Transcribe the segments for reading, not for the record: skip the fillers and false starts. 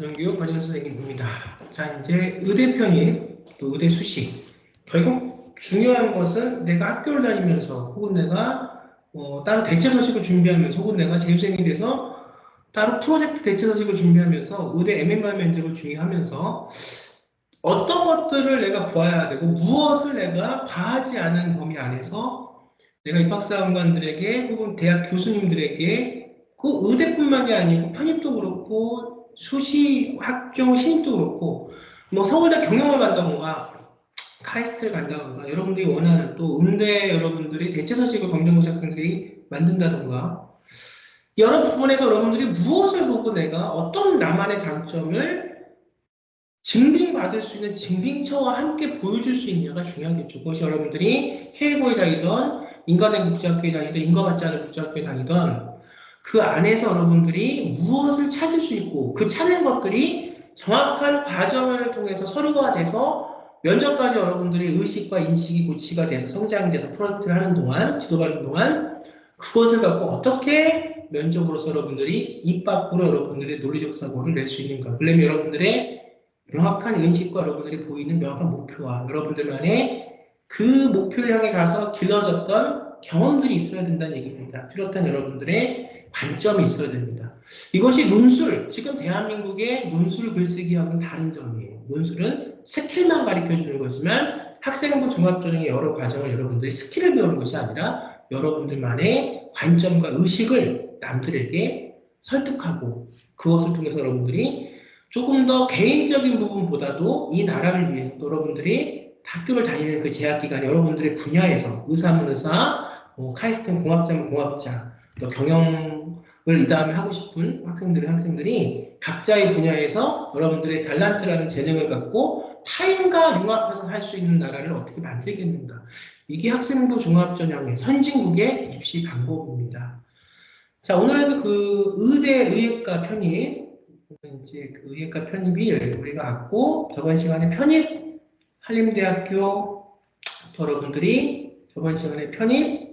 전용교육 관련 선생님입니다. 자, 이제 의대 편입, 또 의대 수식. 결국 중요한 것은 내가 학교를 다니면서 혹은 내가 따로 대체 서식을 준비하면서 혹은 내가 재수생이 돼서 따로 프로젝트 대체 서식을 준비하면서 의대 MMR 면접을 준비하면서 어떤 것들을 내가 보아야 되고 무엇을 내가 과하지 않은 범위 안에서 내가 입학사관관들에게 혹은 대학 교수님들에게 그 의대뿐만이 아니고 편입도 그렇고 수시, 학종, 신입도 그렇고 뭐 서울대 경영을 간다던가 카이스트를 간다던가 여러분들이 원하는 또 음대 여러분들이 대체 서식을 검정고시 학생들이 만든다던가 여러 부분에서 여러분들이 무엇을 보고 내가 어떤 나만의 장점을 증빙받을 수 있는 증빙처와 함께 보여줄 수 있냐가 중요하겠죠. 그것이 여러분들이 해외고에 다니던 인간의 국제학교에 다니던 인과 같지 않은 국제학교에 다니던 그 안에서 여러분들이 무엇을 찾을 수 있고 그 찾는 것들이 정확한 과정을 통해서 서류가 돼서 면접까지 여러분들이 의식과 인식이 고치가 돼서 성장이 돼서 프로젝트를 하는 동안 지도받는 동안 그것을 갖고 어떻게 면접으로서 여러분들이 입 밖으로 여러분들의 논리적 사고를 낼 수 있는가. 그러면 여러분들의 명확한 인식과 여러분들이 보이는 명확한 목표와 여러분들만의 그 목표를 향해 가서 길러졌던 경험들이 있어야 된다는 얘기입니다. 뚜렷한 여러분들의 관점이 있어야 됩니다. 이것이 논술, 지금 대한민국의 논술 글쓰기하고는 다른 점이에요. 논술은 스킬만 가르쳐주는 거지만 학생부 종합전형의 여러 과정을 여러분들이 스킬을 배우는 것이 아니라 여러분들만의 관점과 의식을 남들에게 설득하고 그것을 통해서 여러분들이 조금 더 개인적인 부분보다도 이 나라를 위해 여러분들이 학교를 다니는 그 재학기간 여러분들의 분야에서 의사면 의사, 카이스트는 공학자면 공학자, 또 경영을 이 다음에 하고 싶은 학생들이 각자의 분야에서 여러분들의 탤런트라는 재능을 갖고 타인과 융합해서 할 수 있는 나라를 어떻게 만들겠는가. 이게 학생부 종합전형의 선진국의 입시 방법입니다. 자, 오늘은 그 의대 의예과 편입 이제 그 의예과 편입이 우리가 갖고 저번 시간에 편입 한림대학교 여러분들이 저번 시간에 편입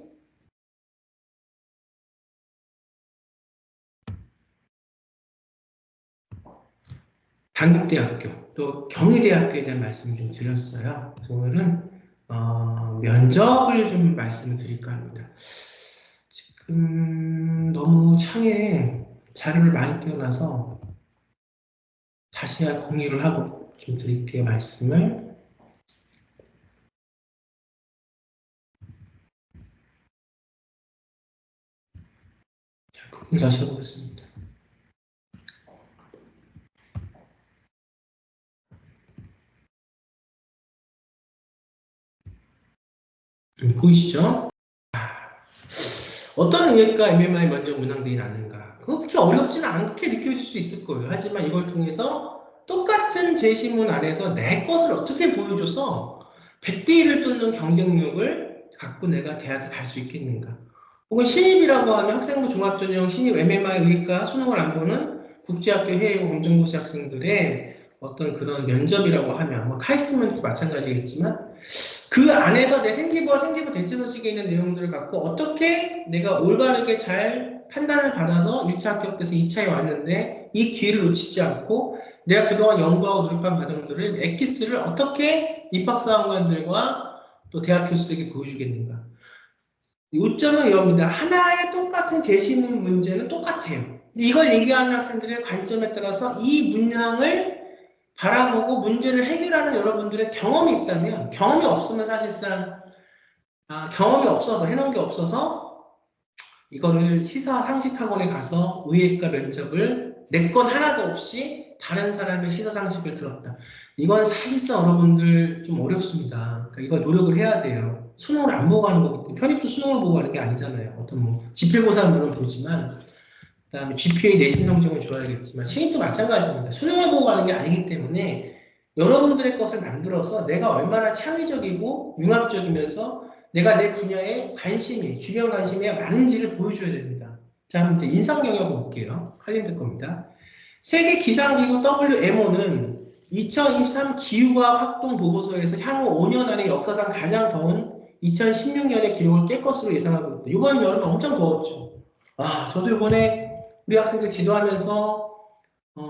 단국대학교 또 경희대학교에 대한 말씀을 좀 드렸어요. 그래서 오늘은 면접을 좀 말씀을 드릴까 합니다. 지금 너무 창에 자료를 많이 띄워놔서 다시 공유를 하고 좀 드릴게요, 말씀을. 자, 공유 다시 해보겠습니다. 보이시죠? 어떤 의예과 MMI 먼저 문항들이 나는가? 그렇게 어렵지는 않게 느껴질 수 있을 거예요. 하지만 이걸 통해서 똑같은 제시문 안에서 내 것을 어떻게 보여줘서 100대 1을 뚫는 경쟁력을 갖고 내가 대학에 갈 수 있겠는가? 혹은 신입이라고 하면 학생부 종합전형 신입 MMI 의예과 수능을 안 보는 국제학교 해외 공정고시 학생들의 어떤 그런 면접이라고 하면 뭐 카이스트면도 마찬가지겠지만 그 안에서 내 생기부와 생기부 대체 서식에 있는 내용들을 갖고 어떻게 내가 올바르게 잘 판단을 받아서 1차 합격돼서 2차에 왔는데 이 기회를 놓치지 않고 내가 그동안 연구하고 노력한 과정들을 엑기스를 어떻게 입학사관관들과 또 대학 교수들에게 보여주겠는가. 요점은 이겁니다. 하나의 똑같은 제시문 문제는 똑같아요. 이걸 얘기하는 학생들의 관점에 따라서 이 문항을 바라보고 문제를 해결하는 여러분들의 경험이 있다면 경험이 없으면 사실상 경험이 없어서 해놓은 게 없어서 이거를 시사상식학원에 가서 의예과 면접을 내 건 하나도 없이 다른 사람의 시사상식을 들었다. 이건 사실상 여러분들 좀 어렵습니다. 그러니까 이걸 노력을 해야 돼요. 수능을 안 보고 하는 거기 때문에 편입도 수능을 보고 하는 게 아니잖아요. 어떤 뭐 지필고사 물론 보지만 그다음에 GPA 내신 성적은 좋아야겠지만 신입도 마찬가지입니다. 수능을 보고 가는 게 아니기 때문에 여러분들의 것을 만들어서 내가 얼마나 창의적이고 융합적이면서 내가 내 분야에 관심이 주변 관심이 많은지를 보여줘야 됩니다. 자, 그럼 이제 인상 영역 볼게요. 한림대 겁니다. 세계 기상기구 WMO는 2023 기후과학 활동 보고서에서 향후 5년 안에 역사상 가장 더운 2016년의 기록을 깰 것으로 예상하고 있다. 이번 여름 엄청 더웠죠. 저도 이번에 우리 학생들 지도하면서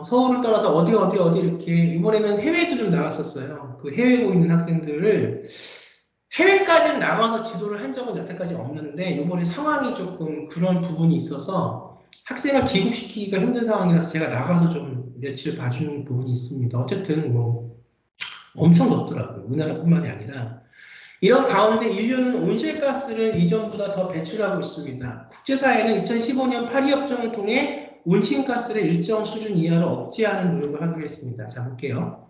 서울을 떠나서 어디 이렇게 이번에는 해외도 좀 나갔었어요. 그 해외에 있는 학생들을 해외까지는 나가서 지도를 한 적은 여태까지 없는데 이번에 상황이 조금 그런 부분이 있어서 학생을 귀국시키기가 힘든 상황이라서 제가 나가서 좀 며칠 봐주는 부분이 있습니다. 어쨌든 뭐 엄청 덥더라고요. 우리나라뿐만이 아니라 이런 가운데 인류는 온실가스를 이전보다 더 배출하고 있습니다. 국제사회는 2015년 파리협정을 통해 온실가스를 일정 수준 이하로 억제하는 노력을 하기로 했습니다. 자, 볼게요.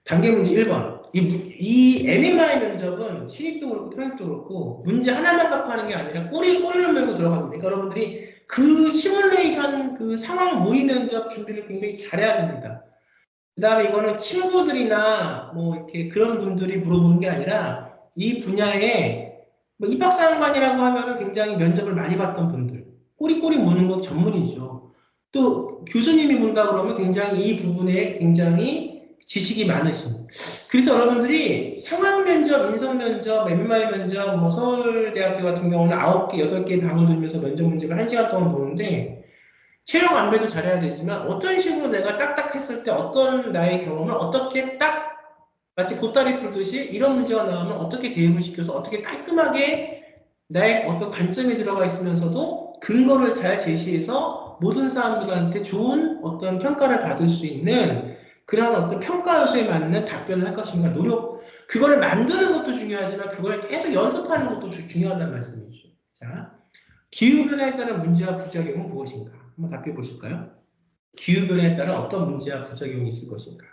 단계 문제 1번. 이 MMI 면접은 신입도 그렇고 편입도 그렇고 문제 하나만 갖고 하는 게 아니라 꼬리를 물고 들어갑니다. 그러니까 여러분들이 그 시뮬레이션 그 상황 모의 면접 준비를 굉장히 잘해야 됩니다. 그 다음에 이거는 친구들이나 뭐 이렇게 그런 분들이 물어보는 게 아니라 이 분야에 뭐 입학사항관이라고 하면은 굉장히 면접을 많이 봤던 분들, 꼬리꼬리 무는 건 전문이죠. 또 교수님이 문다 그러면 굉장히 이 부분에 굉장히 지식이 많으신. 그래서 여러분들이 상황 면접, 인성 면접, MMI 면접, 뭐 서울대학교 같은 경우는 9개, 8개 방을 돌면서 면접 문제를 1시간 동안 보는데 체력 안배도 잘해야 되지만 어떤 식으로 내가 딱딱 했을 때 어떤 나의 경험을 어떻게 딱 마치 보따리 풀듯이 이런 문제가 나오면 어떻게 대응을 시켜서 어떻게 깔끔하게 나의 어떤 관점이 들어가 있으면서도 근거를 잘 제시해서 모든 사람들한테 좋은 어떤 평가를 받을 수 있는 그런 어떤 평가 요소에 맞는 답변을 할 것인가 노력 그거를 만드는 것도 중요하지만 그걸 계속 연습하는 것도 중요하다는 말씀이죠. 자, 기후변화에 따른 문제와 부작용은 무엇인가? 한번 답해 보실까요? 기후변화에 따른 어떤 문제와 부작용이 있을 것인가?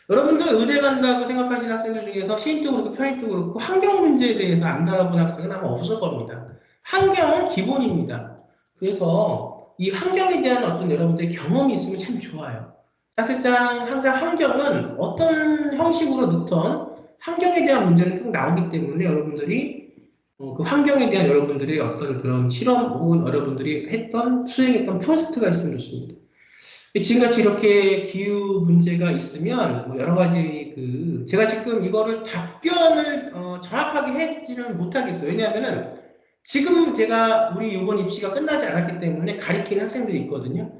여러분들 의대 간다고 생각하시는 학생들 중에서 신입도 그렇고 편입도 그렇고 환경 문제에 대해서 안 다뤄본 학생은 아마 없을 겁니다. 환경은 기본입니다. 그래서 이 환경에 대한 어떤 여러분들의 경험이 있으면 참 좋아요. 사실상 항상 환경은 어떤 형식으로 넣던 환경에 대한 문제는 꼭 나오기 때문에 여러분들이 그 환경에 대한 여러분들의 어떤 그런 실험 혹은 여러분들이 수행했던 프로젝트가 있으면 좋습니다. 지금같이 이렇게 기후 문제가 있으면 뭐 여러 가지 제가 지금 이거를 답변을 정확하게 해지는 못하겠어요. 왜냐하면은 지금 제가 우리 이번 입시가 끝나지 않았기 때문에 가리키는 학생들이 있거든요.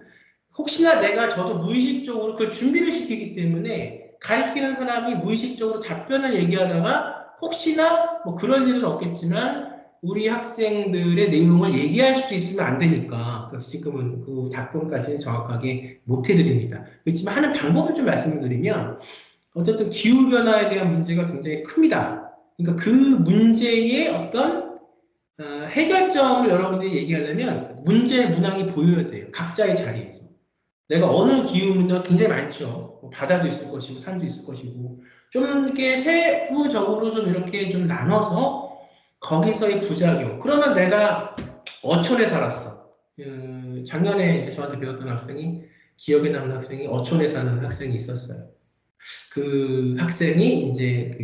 혹시나 저도 무의식적으로 그걸 준비를 시키기 때문에 가리키는 사람이 무의식적으로 답변을 얘기하다가 혹시나 뭐 그럴 일은 없겠지만 우리 학생들의 내용을 얘기할 수도 있으면 안 되니까 그래서 지금은 그 답변까지는 정확하게 못 해드립니다. 그렇지만 하는 방법을 좀 말씀을 드리면 어쨌든 기후변화에 대한 문제가 굉장히 큽니다. 그러니까 그 문제의 어떤 해결점을 여러분들이 얘기하려면 문제의 문항이 보여야 돼요. 각자의 자리에서. 내가 어느 기후 문제가 굉장히 많죠. 뭐 바다도 있을 것이고 산도 있을 것이고 좀 이렇게 세부적으로 좀 이렇게 좀 나눠서 거기서의 부작용. 그러면 내가 어촌에 살았어. 작년에 이제 저한테 배웠던 학생이 기억에 남는 학생이 어촌에 사는 학생이 있었어요. 그 학생이 이제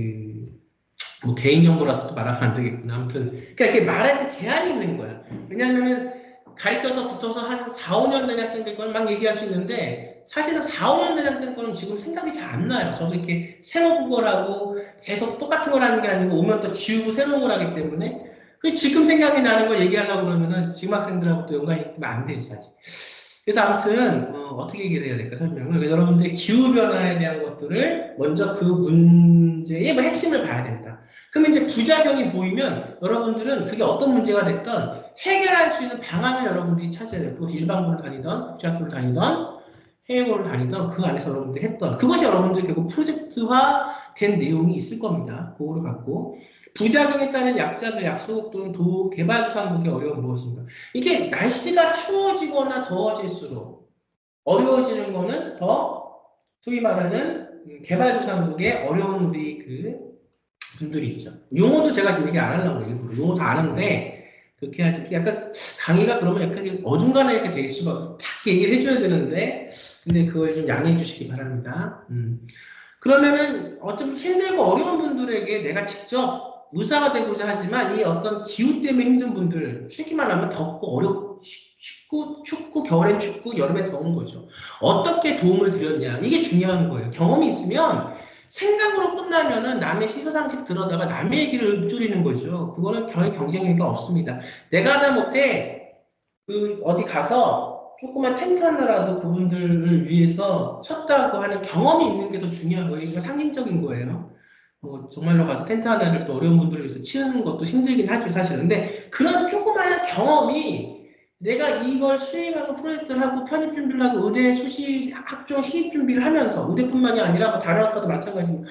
뭐 개인정보라서 또 말하면 안 되겠구나. 아무튼 그러니까 이렇게 말할 때 제한이 있는 거야. 왜냐하면은 가르쳐서 붙어서 한 4, 5년 된 학생들 거는 막 얘기할 수 있는데 사실은 4, 5년 된 학생 거는 지금 생각이 잘 안 나요. 저도 이렇게 새로운 걸 하고 계속 똑같은 걸 하는 게 아니고 오면 또 지우고 새로운 걸 하기 때문에 지금 생각이 나는 걸 얘기하려고 그러면은 지금 학생들하고 또 연관이 있으면 안 되지 사실. 그래서 아무튼 어떻게 얘기를 해야 될까 설명을. 여러분들이 기후변화에 대한 것들을 먼저 그 문제의 뭐 핵심을 봐야 된다. 그러면 이제 부작용이 보이면 여러분들은 그게 어떤 문제가 됐던 해결할 수 있는 방안을 여러분들이 찾아야 돼요. 그것이 일반고를 다니던 국제학교를 다니던 해외고를 다니던 그 안에서 여러분들이 했던 그것이 여러분들 결국 프로젝트화 된 내용이 있을 겁니다. 그거를 갖고 부작용에 따른 약자들 약속 또는 개발도상국의 어려움은 무엇인가? 이게 날씨가 추워지거나 더워질수록 어려워지는 거는 더 소위 말하는 개발도상국의 어려운 우리 분들이 있죠. 용어도 제가 얘기 안 하려고 일부러 용어 다 아는데 그렇게 하지 약간 강의가 그러면 약간 어중간하게 이렇게 돼 있으면 탁 얘기를 해줘야 되는데 근데 그걸 좀 양해해 주시기 바랍니다. 그러면은 어좀 힘들고 어려운 분들에게 내가 직접 의사가 되고자 하지만 이 어떤 기후 때문에 힘든 분들 쉽게 말하면 덥고 어렵고 춥고 겨울엔 춥고 여름엔 더운 거죠. 어떻게 도움을 드렸냐 이게 중요한 거예요. 경험이 있으면 생각으로 끝나면은 남의 시사상식 들어다가 남의 얘기를 읊조리는 거죠. 그거는 경쟁력이 없습니다. 내가 하다 못해 어디 가서 조그만 텐트 하나라도 그분들을 위해서 쳤다고 하는 경험이 있는 게 더 중요한 거예요. 이거 상징적인 거예요. 뭐 정말로 가서 텐트 하나를 또 어려운 분들을 위해서 치우는 것도 힘들긴 하죠, 사실은. 근데 그런 조그마한 경험이 내가 이걸 수행하고 프로젝트를 하고 편입 준비를 하고 의대 수시 학종 신입 준비를 하면서 의대뿐만이 아니라 뭐 다른 학과도 마찬가지고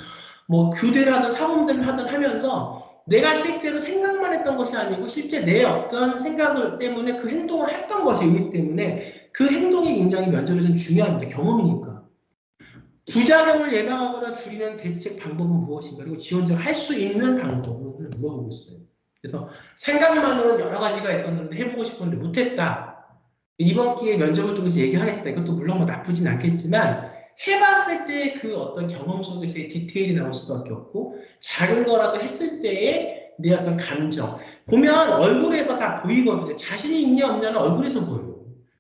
뭐 교대를 하든 사범대를 하든 하면서 내가 실제로 생각만 했던 것이 아니고 실제 내 어떤 생각을 때문에 그 행동을 했던 것이 의미 때문에 그 행동이 굉장히 면접에서는 중요합니다. 경험이니까. 부작용을 예방하거나 줄이는 대책 방법은 무엇인가? 그리고 지원자가 할 수 있는 방법을 물어보고 있어요. 그래서 생각만으로는 여러 가지가 있었는데 해보고 싶었는데 못했다. 이번 기회에 면접을 통해서 얘기하겠다. 이것도 물론 뭐 나쁘진 않겠지만 해봤을 때 그 어떤 경험 속에서의 디테일이 나올 수밖에 없고 작은 거라도 했을 때의 내 어떤 감정 보면 얼굴에서 다 보이거든요. 자신이 있냐 없냐는 얼굴에서 보여요.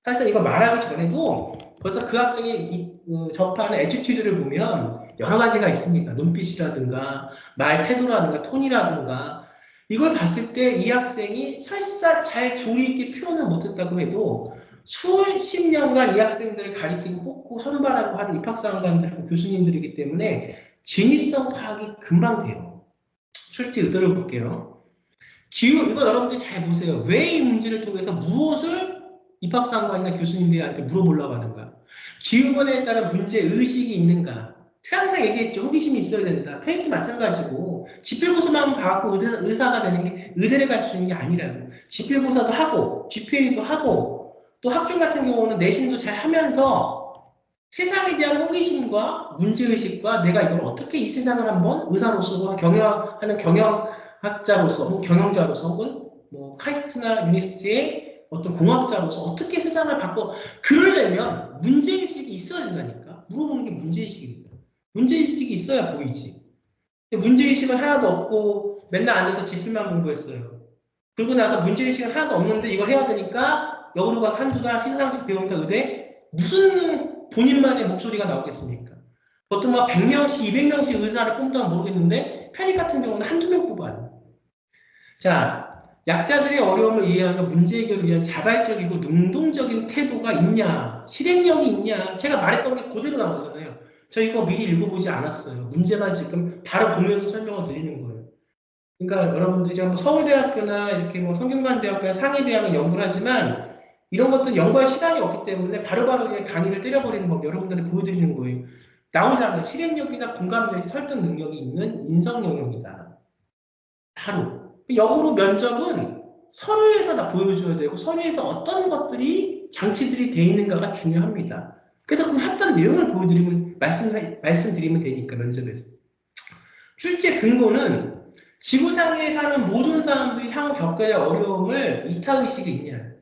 사실 이거 말하기 전에도 벌써 그 학생이 접하는 애티튜드를 보면 여러 가지가 있습니다. 눈빛이라든가 말 태도라든가 톤이라든가 이걸 봤을 때 이 학생이 설사 잘 조리 있게 표현을 못했다고 해도 수십 년간 이 학생들을 가리키고 뽑고 선발하고 하는 입학사관관들이고 교수님들이기 때문에 진위성 파악이 금방 돼요. 출제 의도를 볼게요. 기후, 이거 여러분들이 잘 보세요. 왜 이 문제를 통해서 무엇을 입학사관관이나 교수님들한테 물어보려고 하는가? 기후변화에 따른 문제의식이 있는가? 항상 얘기했죠. 호기심이 있어야 된다. 편입도 마찬가지고 지필고사만 봐갖고 의사가 되는 게 의대를 갈 수 있는 게 아니라고. 지필고사도 하고 GPA도 하고 또 학종 같은 경우는 내신도 잘 하면서 세상에 대한 호기심과 문제의식과 내가 이걸 어떻게 이 세상을 한번 의사로서 경영하는 경영학자로서 혹은 경영자로서 혹은 뭐 카이스트나 유니스트의 어떤 공학자로서 어떻게 세상을 바꿔 그러려면 문제의식이 있어야 된다니까. 물어보는 게 문제의식입니다. 문제의식이 있어야 보이지. 근데 문제의식은 하나도 없고 맨날 앉아서 지필만 공부했어요. 그러고 나서 문제의식은 하나도 없는데 이걸 해야 되니까 역으로 가서 한두 달 시상식 배운다 의대 무슨 본인만의 목소리가 나오겠습니까? 보통 막 100명씩 200명씩 의사를 뽑는다면 모르겠는데 편입 같은 경우는 한두 명 뽑아요. 자, 약자들의 어려움을 이해하며 문제 해결을 위한 자발적이고 능동적인 태도가 있냐, 실행력이 있냐, 제가 말했던 게 그대로 나오잖아요. 저 이거 미리 읽어보지 않았어요. 문제만 지금 바로 보면서 설명을 드리는 거예요. 그러니까 여러분들이 지금 서울대학교나 이렇게 뭐 성균관대학교나 상해대학을 연구를 하지만 이런 것들 연구할 시간이 없기 때문에 바로바로 그냥 강의를 때려버리는 법 여러분들한테 보여드리는 거예요. 나오잖아요. 실행력이나 공감력, 설득 능력이 있는 인성 영역이다. 바로. 역으로 면접은 서류에서 다 보여줘야 되고 서류에서 어떤 것들이 장치들이 돼 있는가가 중요합니다. 그래서 그 했던 내용을 보여드리면 말씀드리면 되니까 면접에서. 출제 근거는 지구상에 사는 모든 사람들이 향후 겪어야 할 어려움을 이타의식이 있냐.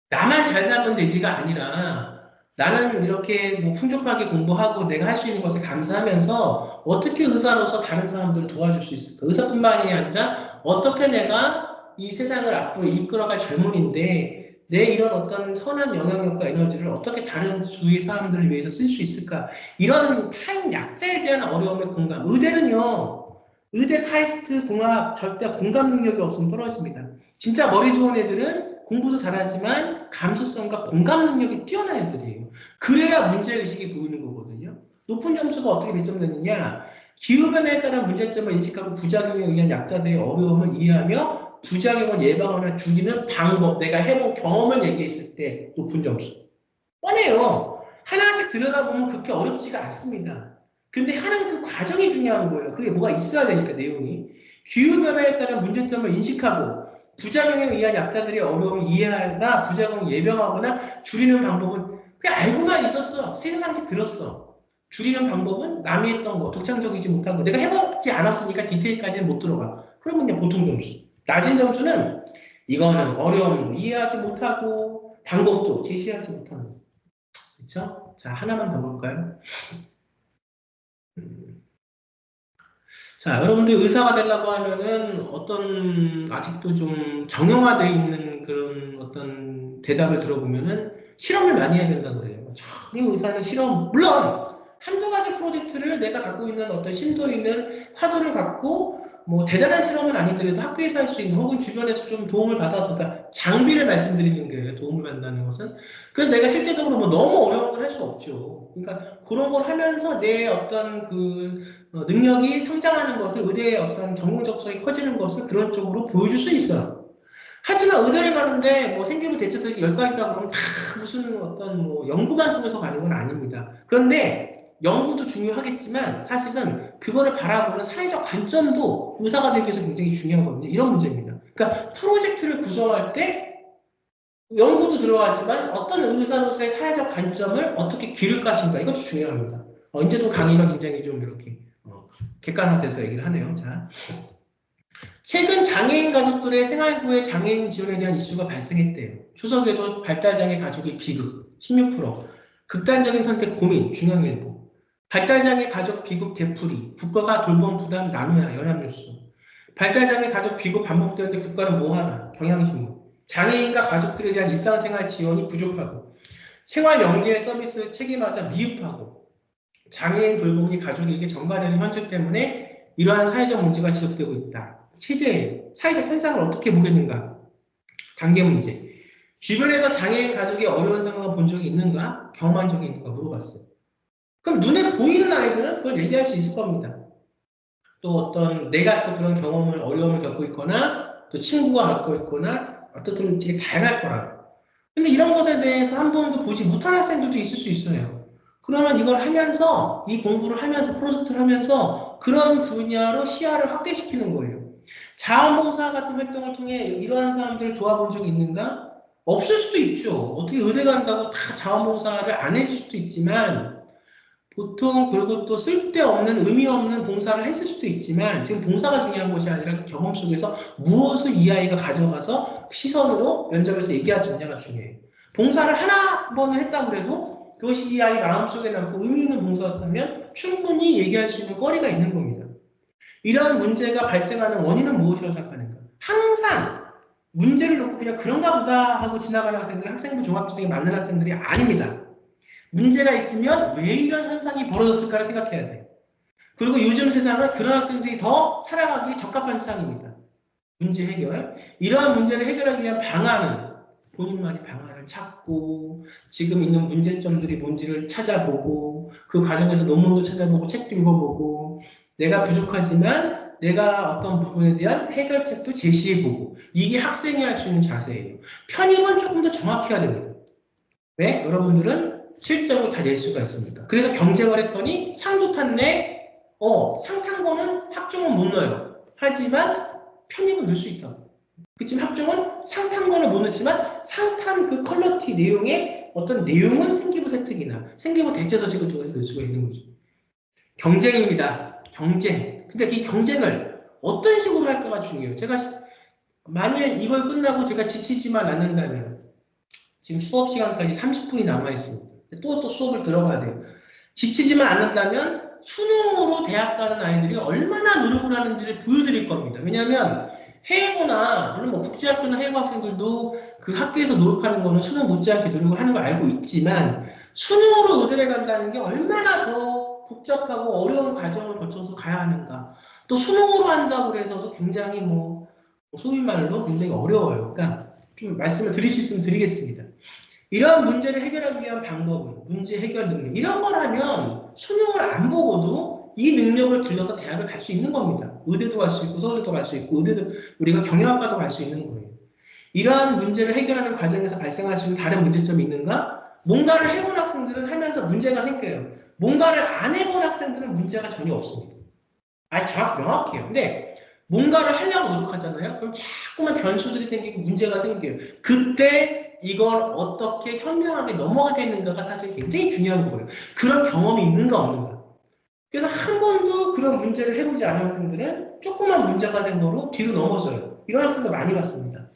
나만 잘 살면 되지가 아니라 나는 이렇게 뭐 풍족하게 공부하고 내가 할 수 있는 것에 감사하면서 어떻게 의사로서 다른 사람들을 도와줄 수 있을까? 의사뿐만이 아니라 어떻게 내가 이 세상을 앞으로 이끌어갈 젊은인데 내 이런 어떤 선한 영향력과 에너지를 어떻게 다른 주위 사람들을 위해서 쓸 수 있을까? 이런 타인 약자에 대한 어려움의 공감. 의대는요. 의대 카이스트 공학 절대 공감 능력이 없으면 떨어집니다. 진짜 머리 좋은 애들은 공부도 잘하지만 감수성과 공감 능력이 뛰어난 애들이에요. 그래야 문제의식이 보이는 거거든요. 높은 점수가 어떻게 배점되느냐. 기후변화에 따른 문제점을 인식하고 부작용에 의한 약자들의 어려움을 이해하며 부작용을 예방하거나 줄이는 방법, 내가 해본 경험을 얘기했을 때 높은 점수. 뻔해요. 하나씩 들여다보면 그렇게 어렵지가 않습니다. 근데 하는 그 과정이 중요한 거예요. 그게 뭐가 있어야 되니까 내용이. 기후변화에 따른 문제점을 인식하고 부작용에 의한 약자들의 어려움을 이해하거나 부작용을 예방하거나 줄이는 방법은 그냥 알고만 있었어. 세상씩 들었어. 줄이는 방법은 남이 했던 거, 독창적이지 못한 거. 내가 해보지 않았으니까 디테일까지는 못 들어가. 그러면 그냥 보통 점수. 낮은 점수는 이거는 어려움도 이해하지 못하고 방법도 제시하지 못하는 거. 그렇죠? 자, 하나만 더 볼까요? 자, 여러분들 의사가 되려고 하면은 어떤 아직도 좀 정형화되어 있는 그런 어떤 대답을 들어보면은 실험을 많이 해야 된다고 그래요. 이 의사는 실험, 물론 한두 가지 프로젝트를 내가 갖고 있는 어떤 심도 있는 화두를 갖고 뭐 대단한 실험은 아니더라도 학교에서 할 수 있는 혹은 주변에서 좀 도움을 받아서 그러니까 장비를 말씀드리는 거예요. 도움을 받는다는 것은. 그래서 내가 실제적으로 뭐 너무 어려운 걸 할 수 없죠. 그러니까 그런 걸 하면서 내 어떤 그 능력이 성장하는 것을 의대의 어떤 전공 접속이 커지는 것을 그런 쪽으로 보여줄 수 있어요. 하지만 의대를 가는데 뭐 생기부 대처석이 10가지다 그러면 다 무슨 어떤 뭐 연구만 통해서 가는 건 아닙니다. 그런데 연구도 중요하겠지만 사실은 그거를 바라보는 사회적 관점도 의사가 되기 위해서 굉장히 중요하거든요. 이런 문제입니다. 그러니까 프로젝트를 구성할 때 연구도 들어가지만 어떤 의사로서의 사회적 관점을 어떻게 기를 것인가 이것도 중요합니다. 이제 좀 강의가 굉장히 좀 이렇게 객관화돼서 얘기를 하네요. 자. 최근 장애인 가족들의 생활부의 장애인 지원에 대한 이슈가 발생했대요. 추석에도 발달장애 가족의 비급 16%, 극단적인 선택 고민 중앙일보, 발달장애 가족 비급 되풀이, 국가가 돌봄 부담 나누야 연합뉴스, 발달장애 가족 비급 반복되는데 국가는 뭐하나 경향신문, 장애인과 가족들에 대한 일상생활 지원이 부족하고 생활 연계 서비스 책임하자 미흡하고 장애인 돌봄이 가족에게 전가되는 현실 때문에 이러한 사회적 문제가 지속되고 있다. 체제예요. 사회적 현상을 어떻게 보겠는가? 단계 문제. 주변에서 장애인 가족이 어려운 상황을 본 적이 있는가? 경험한 적이 있는가 물어봤어요. 그럼 눈에 보이는 아이들은 그걸 얘기할 수 있을 겁니다. 또 어떤 내가 또 그런 경험을 어려움을 겪고 있거나 또 친구가 겪고 있거나 어떻든 되게 다양할 거라고. 근데 이런 것에 대해서 한 번도 보지 못한 학생들도 있을 수 있어요. 그러면 이걸 하면서 이 공부를 하면서 프로젝트를 하면서 그런 분야로 시야를 확대시키는 거예요. 자원봉사 같은 활동을 통해 이러한 사람들을 도와본 적이 있는가? 없을 수도 있죠. 어떻게 의대 간다고 다 자원봉사를 안 했을 수도 있지만 보통 그리고 또 쓸데없는 의미 없는 봉사를 했을 수도 있지만 지금 봉사가 중요한 것이 아니라 그 경험 속에서 무엇을 이 아이가 가져가서 시선으로 면접에서 얘기할 수 있냐가 중요해요. 봉사를 하나 번을 했다고 해도 그것이 이 아이 마음속에 남고 의미 있는 봉사였다면 충분히 얘기할 수 있는 거리가 있는 겁니다. 이러한 문제가 발생하는 원인은 무엇이라고 생각하는가? 항상 문제를 놓고 그냥 그런가 보다 하고 지나가는 학생들은 학생부 종합주택에 맞는 학생들이 아닙니다. 문제가 있으면 왜 이런 현상이 벌어졌을까를 생각해야 돼요. 그리고 요즘 세상은 그런 학생들이 더 살아가기 적합한 세상입니다. 문제 해결. 이러한 문제를 해결하기 위한 방안은 본인만이 방안을 찾고 지금 있는 문제점들이 뭔지를 찾아보고 그 과정에서 논문도 찾아보고 책도 읽어보고 내가 부족하지만 내가 어떤 부분에 대한 해결책도 제시해보고 이게 학생이 할 수 있는 자세예요. 편입은 조금 더 정확해야 됩니다. 왜? 여러분들은 실적을 다 낼 수가 있습니다. 그래서 경쟁을 했더니 상도 탔네. 상 탄 거는 학종은 못 넣어요. 하지만 편입은 넣을 수 있다고. 그치만 학종은 상 탄 거는 못 넣지만 상 탄 그 퀄러티 내용에 어떤 내용은 생기부 세특이나 생기부 대체서식을 통해서 넣을 수가 있는 거죠. 경쟁입니다. 경쟁. 근데 이 경쟁을 어떤 식으로 할까가 중요해요. 제가 만일 이걸 끝나고 제가 지치지만 않는다면 지금 수업 시간까지 30분이 남아있습니다. 또 수업을 들어가야 돼요. 지치지만 않는다면 수능으로 대학 가는 아이들이 얼마나 노력을 하는지를 보여드릴 겁니다. 왜냐하면 해외고나 물론 뭐 국제학교나 해외고 학생들도 그 학교에서 노력하는 거는 수능 못지않게 노력을 하는 걸 알고 있지만 수능으로 의대를 간다는 게 얼마나 더 복잡하고 어려운 과정을 거쳐서 가야 하는가. 또 수능으로 한다고 해서도 굉장히 뭐 소위 말로 굉장히 어려워요. 그러니까 좀 말씀을 드릴 수 있으면 드리겠습니다. 이러한 문제를 해결하기 위한 방법은 문제 해결 능력 이런 걸 하면 수능을 안 보고도 이 능력을 들려서 대학을 갈 수 있는 겁니다. 의대도 갈 수 있고 서울대도 갈 수 있고 의대도 우리가 경영학과도 갈 수 있는 거예요. 이러한 문제를 해결하는 과정에서 발생할 수 있는 다른 문제점이 있는가? 뭔가를 해본 학생들은 하면서 문제가 생겨요. 뭔가를 안 해본 학생들은 문제가 전혀 없습니다. 명확해요. 근데 뭔가를 하려고 노력하잖아요. 그럼 자꾸만 변수들이 생기고 문제가 생겨요. 그때 이걸 어떻게 현명하게 넘어가겠는가가 사실 굉장히 중요한 거예요. 그런 경험이 있는가 없는가. 그래서 한 번도 그런 문제를 해보지 않은 학생들은 조그만 문제가 생겨도 뒤로 넘어져요. 이런 학생들 많이 봤습니다.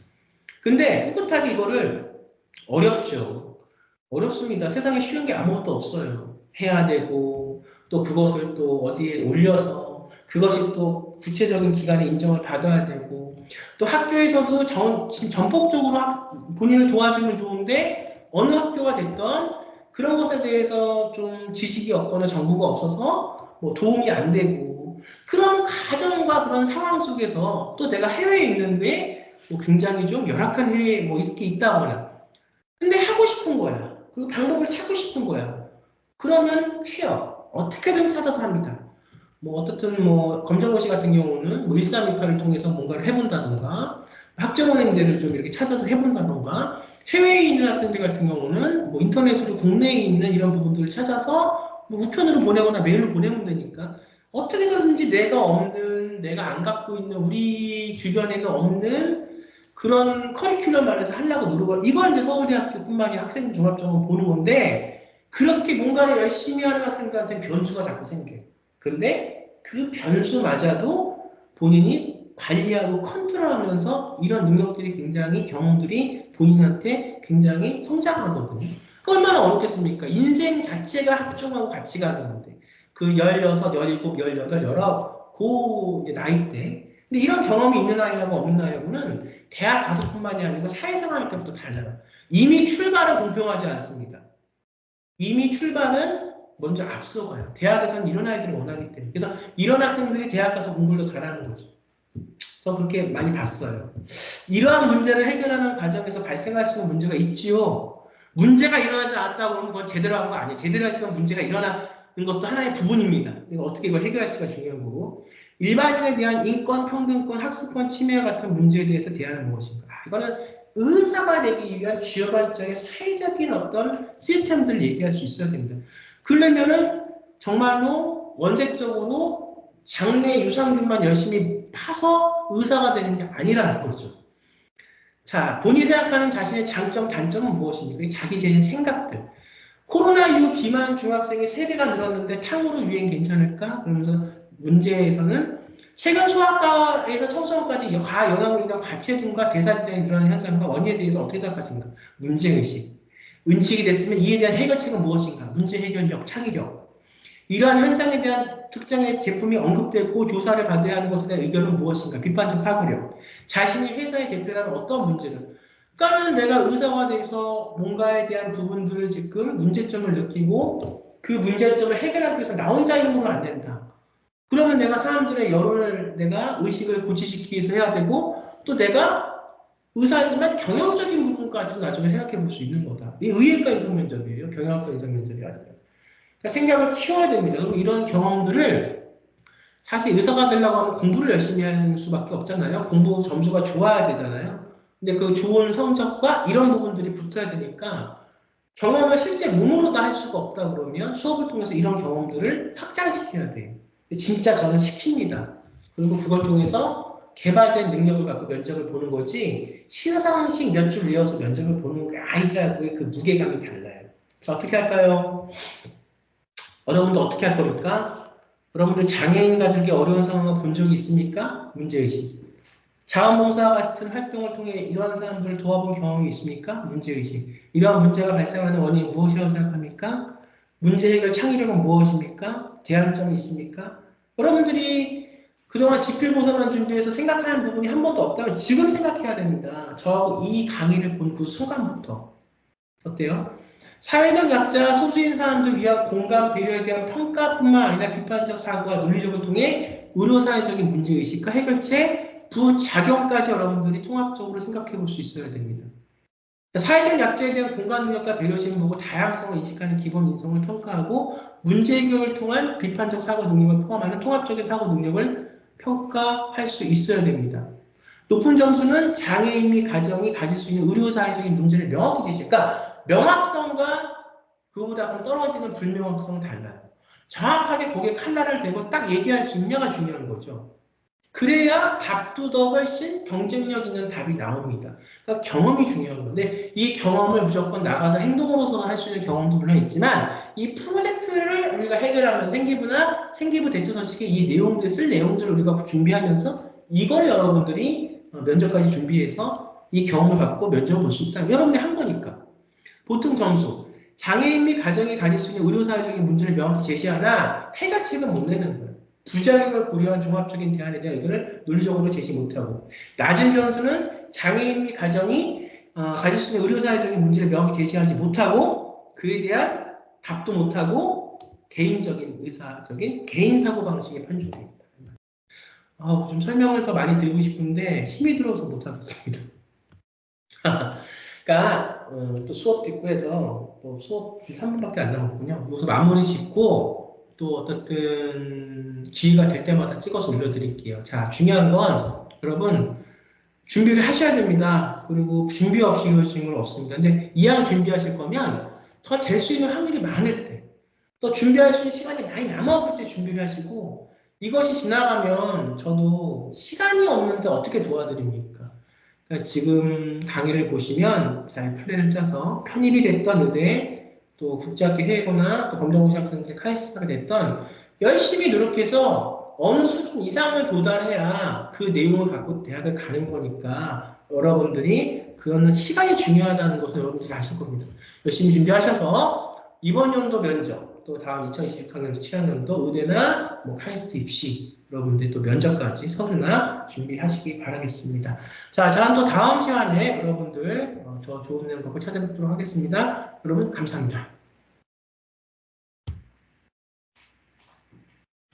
근데 꿋꿋하게 이거를 어렵죠. 어렵습니다. 세상에 쉬운 게 아무것도 없어요. 해야 되고 또 그것을 또 어디에 올려서 그것이 또 구체적인 기관에 인정을 받아야 되고 또 학교에서도 전폭적으로 본인을 도와주면 좋은데 어느 학교가 됐던 그런 것에 대해서 좀 지식이 없거나 정보가 없어서 뭐 도움이 안 되고 그런 가정과 그런 상황 속에서 또 내가 해외에 있는데 뭐 굉장히 좀 열악한 해외에 뭐 이렇게 있다거나 근데 하고 싶은 거야. 그 방법을 찾고 싶은 거야. 그러면 해요. 어떻게든 찾아서 합니다. 뭐 어떻든 뭐 검정고시 같은 경우는 뭐 1328을 통해서 뭔가를 해본다던가 학점은행제를 좀 이렇게 찾아서 해본다던가 해외에 있는 학생들 같은 경우는 뭐 인터넷으로 국내에 있는 이런 부분들을 찾아서 뭐 우편으로 보내거나 메일로 보내면 되니까 어떻게 해서든지 내가 없는 내가 안 갖고 있는 우리 주변에는 없는 그런 커리큘럼 안에서 하려고 노력을 이걸 이제 서울대학교뿐만이 학생 종합전공 보는 건데 그렇게 뭔가를 열심히 하는 학생들한테는 변수가 자꾸 생겨요. 근데 그 변수마저도 본인이 관리하고 컨트롤하면서 이런 능력들이 굉장히 경험들이 본인한테 굉장히 성장하거든요. 얼마나 어렵겠습니까? 인생 자체가 학종하고 같이 가는 건데 그 16, 17, 18, 19, 그 나이 때 근데 이런 경험이 있는 아이하고 없는 아이하고는 대학 가서뿐만이 아니고 사회생활 할 때부터 달라요. 이미 출발은 공평하지 않습니다. 이미 출발은 먼저 앞서가요. 대학에서는 이런 아이들을 원하기 때문에. 그래서 이런 학생들이 대학 가서 공부를 더 잘하는 거죠. 저 그렇게 많이 봤어요. 이러한 문제를 해결하는 과정에서 발생할 수 있는 문제가 있지요. 문제가 일어나지 않았다 그러면 그건 제대로 한 거 아니에요. 제대로 했으면 문제가 일어나는 것도 하나의 부분입니다. 어떻게 이걸 해결할지가 중요한 거고. 일반인에 대한 인권, 평등권, 학습권 침해 같은 문제에 대해서 대안은 무엇인가? 이거는 의사가 되기 위한 쥐어반적인 사회적인 어떤 시스템들을 얘기할 수 있어야 됩니다. 그러려면은 정말로 원색적으로 장래 유산균만 열심히 파서 의사가 되는 게 아니라는 거죠. 자, 본인이 생각하는 자신의 장점, 단점은 무엇입니까? 자기 자신의 생각들. 코로나 이후 비만 중학생이 3배가 늘었는데 탕후루 유행 괜찮을까? 그러면서 문제에서는 최근 소아과에서 청소년까지 과영양분이나 과체중과 대사질환이 늘어나는 현상과 원인에 대해서 어떻게 생각하십니까? 문제의식. 은칙이 됐으면 이에 대한 해결책은 무엇인가? 문제 해결력, 창의력. 이러한 현상에 대한 특정의 제품이 언급되고 조사를 받아야 하는 것에 대한 의견은 무엇인가? 비판적 사고력. 자신이 회사의 대표라는 어떤 문제를. 그러니까는 내가 의사가 돼서 뭔가에 대한 부분들을 지금 문제점을 느끼고 그 문제점을 해결하기 위해서 나 혼자 힘으로 안 된다. 그러면 내가 사람들의 여론을 내가 의식을 고취시키기 위해서 해야 되고 또 내가 의사지만 경영적인 부분까지도 나중에 생각해 볼 수 있는 거다. 이 의예과 이성 면접이에요. 경영학과 이성 면접이 아니라. 그러니까 생각을 키워야 됩니다. 그리고 이런 경험들을 사실 의사가 되려고 하면 공부를 열심히 하는 수밖에 없잖아요. 공부 점수가 좋아야 되잖아요. 근데 그 좋은 성적과 이런 부분들이 붙어야 되니까 경험을 실제 몸으로 다 할 수가 없다 그러면 수업을 통해서 이런 경험들을 확장시켜야 돼요. 진짜 저는 시킵니다. 그리고 그걸 통해서 개발된 능력을 갖고 면접을 보는 거지 시사상식 몇 줄 외워서 면접을 보는 게 아이들하고의 그 무게감이 달라요. 자, 어떻게 할까요? 여러분들 어떻게 할 겁니까? 여러분들 장애인 가족이 어려운 상황을 본 적이 있습니까? 문제의식. 자원봉사 같은 활동을 통해 이러한 사람들을 도와본 경험이 있습니까? 문제의식. 이러한 문제가 발생하는 원인이 무엇이라고 생각합니까? 문제 해결 창의력은 무엇입니까? 대안점이 있습니까? 여러분들이 그동안 지필보선만 준비해서 생각하는 부분이 한 번도 없다면 지금 생각해야 됩니다. 저하고 이 강의를 본 그 순간부터. 어때요? 사회적 약자, 소수인 사람들 위한 공감, 배려에 대한 평가뿐만 아니라 비판적 사고와 논리력을 통해 의료사회적인 문제의식과 해결책, 부작용까지 여러분들이 통합적으로 생각해 볼 수 있어야 됩니다. 사회적 약자에 대한 공감 능력과 배려심을 보고 다양성을 인식하는 기본 인성을 평가하고 문제 해결을 통한 비판적 사고 능력을 포함하는 통합적인 사고 능력을 평가할 수 있어야 됩니다. 높은 점수는 장애인 및 가정이 가질 수 있는 의료사회적인 문제를 명확히 제시해. 그러니까 명확성과 그보다 떨어지는 불명확성은 달라요. 정확하게 거기에 칼날을 대고 딱 얘기할 수 있냐가 중요한 거죠. 그래야 답도 더 훨씬 경쟁력 있는 답이 나옵니다. 그러니까 경험이 중요한 건데 이 경험을 무조건 나가서 행동으로서 할 수 있는 경험도 물론 있지만 이 프로젝트를 우리가 해결하면서 생기부 대처서식에 이 내용들 쓸 내용들을 우리가 준비하면서 이걸 여러분들이 면접까지 준비해서 이 경험을 갖고 면접을 볼 수 있다. 여러분이 한 거니까. 보통 점수. 장애인 및 가정이 가질 수 있는 의료사회적인 문제를 명확히 제시하나 해결책은 못 내는 거예요. 부작용을 고려한 종합적인 대안에 대한 의견을 논리적으로 제시 못하고 낮은 점수는 장애인 및 가정이 가질 수 있는 의료사회적인 문제를 명확히 제시하지 못하고 그에 대한 답도 못하고 개인적인 의사적인 개인 사고방식에 편중됩니다. 좀 설명을 더 많이 드리고 싶은데 힘이 들어서 못하겠습니다. 그러니까 또 수업도 있고 해서 또 수업 3분밖에 안 남았군요. 여기서 마무리 짓고 또 어떻든 기회가 될 때마다 찍어서 올려드릴게요. 자, 중요한 건 여러분 준비를 하셔야 됩니다. 그리고 준비 없이 이루어지는 건 없습니다. 근데 이왕 준비하실 거면 더 될 수 있는 확률이 많을 때, 또 준비할 수 있는 시간이 많이 남았을 때 준비를 하시고 이것이 지나가면 저도 시간이 없는데 어떻게 도와드립니까? 그러니까 지금 강의를 보시면 잘 플랜을 짜서 편입이 됐던 의대, 또 국제학교 해외거나 또 검정고시 학생들의 카이스트가 됐던 열심히 노력해서 어느 수준 이상을 도달해야 그 내용을 갖고 대학을 가는 거니까 여러분들이 그거는 시간이 중요하다는 것을 여러분들이 아실 겁니다. 열심히 준비하셔서 이번 연도 면접, 또 다음 2026학년도 7학년도 의대나 뭐 카이스트 입시 여러분들 또 면접까지 서류나 준비하시기 바라겠습니다. 자, 저는 또 다음 시간에 여러분들 저 좋은 내용 갖고 찾아뵙도록 하겠습니다. 여러분 감사합니다.